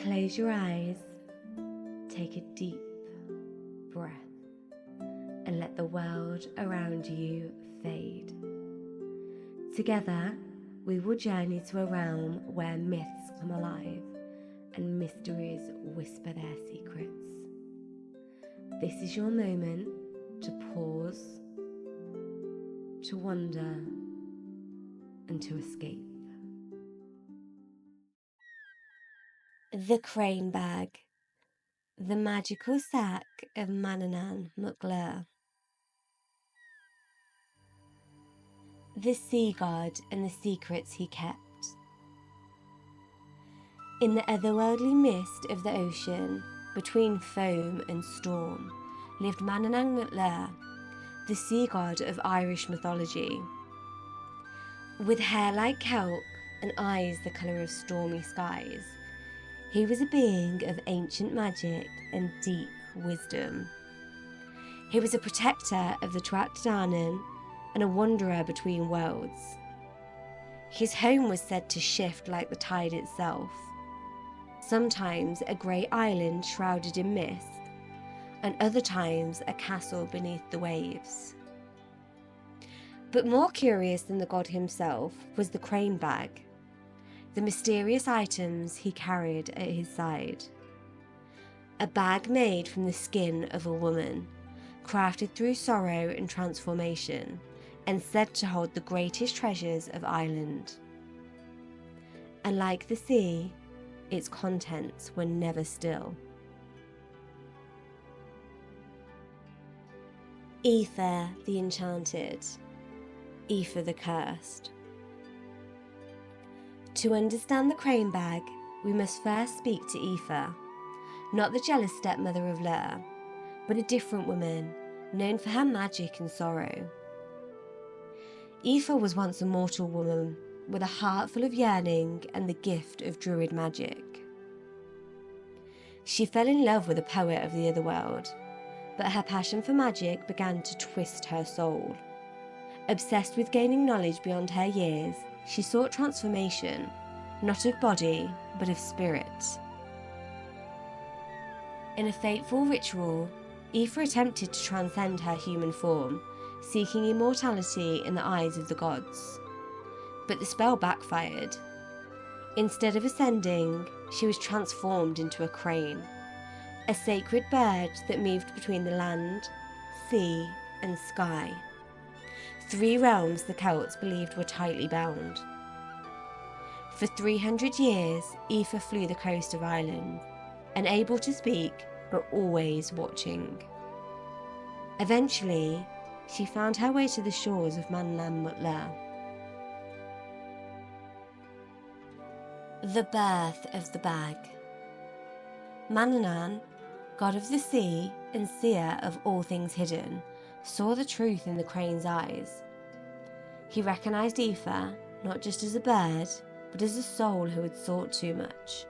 Close your eyes, take a deep breath, and let the world around you fade. Together, we will journey to a realm where myths come alive and mysteries whisper their secrets. This is your moment to pause, to wonder, and to escape. The Crane Bag, the magical sack of Manannan. The sea god and the secrets he kept. In the otherworldly mist of the ocean, between foam and storm, lived Manannan, the sea god of Irish mythology. With hair like kelp and eyes the colour of stormy skies, he was a being of ancient magic and deep wisdom. He was a protector of the Manannan and a wanderer between worlds. His home was said to shift like the tide itself, sometimes a grey island shrouded in mist, and other times a castle beneath the waves. But more curious than the god himself was the Crane Bag, the mysterious items he carried at his side. A bag made from the skin of a woman, crafted through sorrow and transformation, and said to hold the greatest treasures of Ireland. And like the sea, its contents were never still. Aoife the Enchanted, Aoife the Cursed. To understand the Crane Bag, we must first speak to Aoife, not the jealous stepmother of Lur, but a different woman, known for her magic and sorrow. Aoife was once a mortal woman with a heart full of yearning and the gift of druid magic. She fell in love with a poet of the otherworld, but her passion for magic began to twist her soul. Obsessed with gaining knowledge beyond her years, she sought transformation, not of body, but of spirit. In a fateful ritual, Aoife attempted to transcend her human form, seeking immortality in the eyes of the gods. But the spell backfired. Instead of ascending, she was transformed into a crane, a sacred bird that moved between the land, sea, and sky. 3 realms the Celts believed were tightly bound. For 300 years, Aoife flew the coast of Ireland, unable to speak, but always watching. Eventually, she found her way to the shores of Manannan. The birth of the bag. Manannan, god of the sea and seer of all things hidden, saw the truth in the crane's eyes. He recognised Aoife not just as a bird, but as a soul who had sought too much.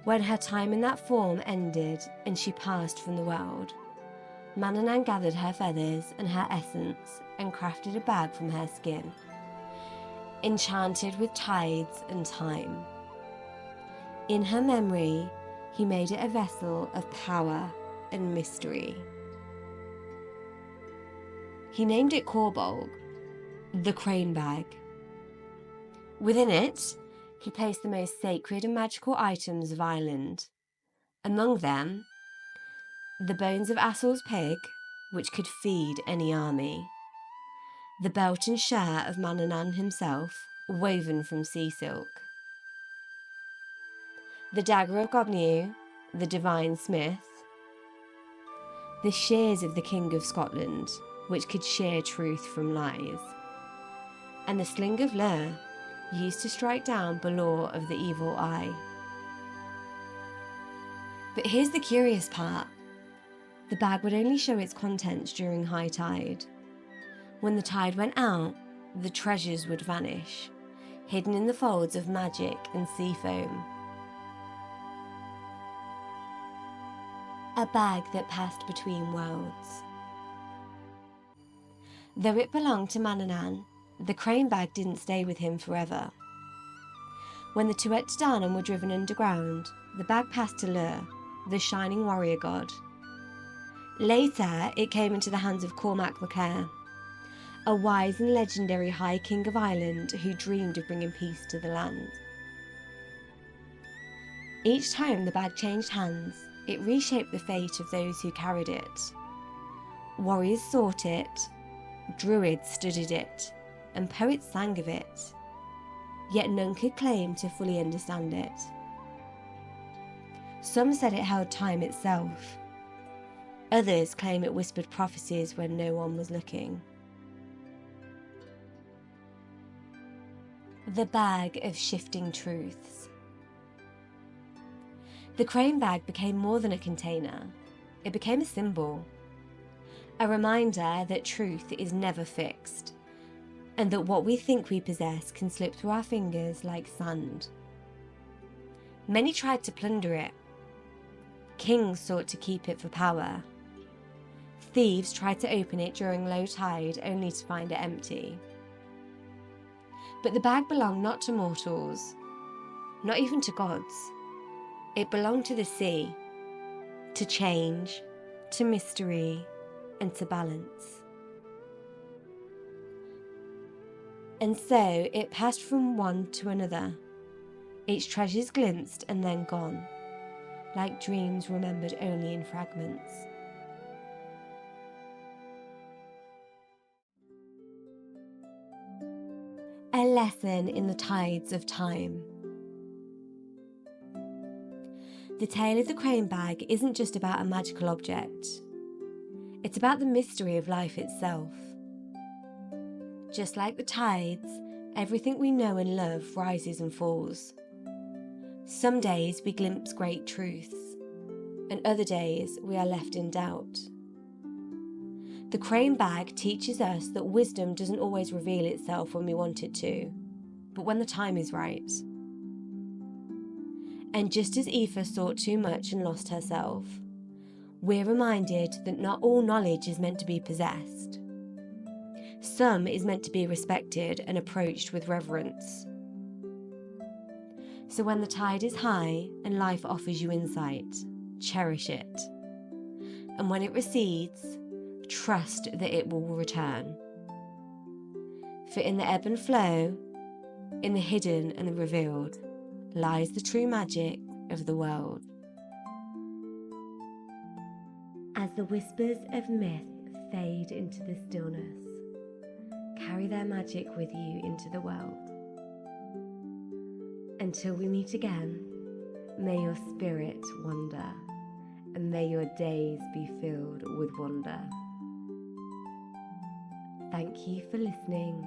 When her time in that form ended and she passed from the world, Manannan gathered her feathers and her essence and crafted a bag from her skin, enchanted with tides and time. In her memory, he made it a vessel of power and mystery. He named it Corbolg, the Crane Bag. Within it, he placed the most sacred and magical items of Ireland. Among them, the bones of Assel's pig, which could feed any army. The belt and share of Manannan himself, woven from sea silk. The dagger of Gobnew, the divine smith. The shears of the King of Scotland, which could shear truth from lies. And the sling of Lur, used to strike down Balor of the evil eye. But here's the curious part. The bag would only show its contents during high tide. When the tide went out, the treasures would vanish, hidden in the folds of magic and sea foam. A bag that passed between worlds. Though it belonged to Manannan, the Crane Bag didn't stay with him forever. When the Tuatha were driven underground, the bag passed to Lur, the shining warrior god. Later, it came into the hands of Cormac MacAir, a wise and legendary High King of Ireland who dreamed of bringing peace to the land. Each time the bag changed hands, it reshaped the fate of those who carried it. Warriors sought it, druids studied it, and poets sang of it, yet none could claim to fully understand it. Some said it held time itself. Others claim it whispered prophecies when no one was looking. The Bag of Shifting Truths. The crane bag became more than a container. It became a symbol. A reminder that truth is never fixed, and that what we think we possess can slip through our fingers like sand. Many tried to plunder it. Kings sought to keep it for power. Thieves tried to open it during low tide only to find it empty. But the bag belonged not to mortals, not even to gods. It belonged to the sea, to change, to mystery, and to balance. And so it passed from one to another, its treasures glimpsed and then gone, like dreams remembered only in fragments. A lesson in the tides of time. The tale of the crane bag isn't just about a magical object. It's about the mystery of life itself. Just like the tides, everything we know and love rises and falls. Some days we glimpse great truths, and other days we are left in doubt. The crane bag teaches us that wisdom doesn't always reveal itself when we want it to, but when the time is right. And just as Aoife sought too much and lost herself, we're reminded that not all knowledge is meant to be possessed. Some is meant to be respected and approached with reverence. So when the tide is high and life offers you insight, cherish it. And when it recedes, trust that it will return. For in the ebb and flow, in the hidden and the revealed, lies the true magic of the world. As the whispers of myth fade into the stillness, carry their magic with you into the world. Until we meet again, may your spirit wander, and may your days be filled with wonder. Thank you for listening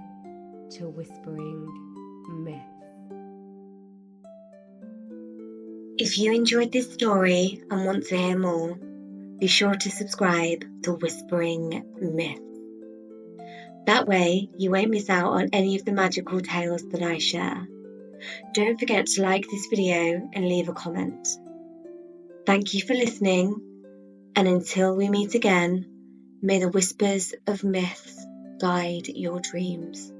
to Whispering Myths. If you enjoyed this story and want to hear more, be sure to subscribe to Whispering Myths. That way, you won't miss out on any of the magical tales that I share. Don't forget to like this video and leave a comment. Thank you for listening, and until we meet again, may the whispers of myths guide your dreams.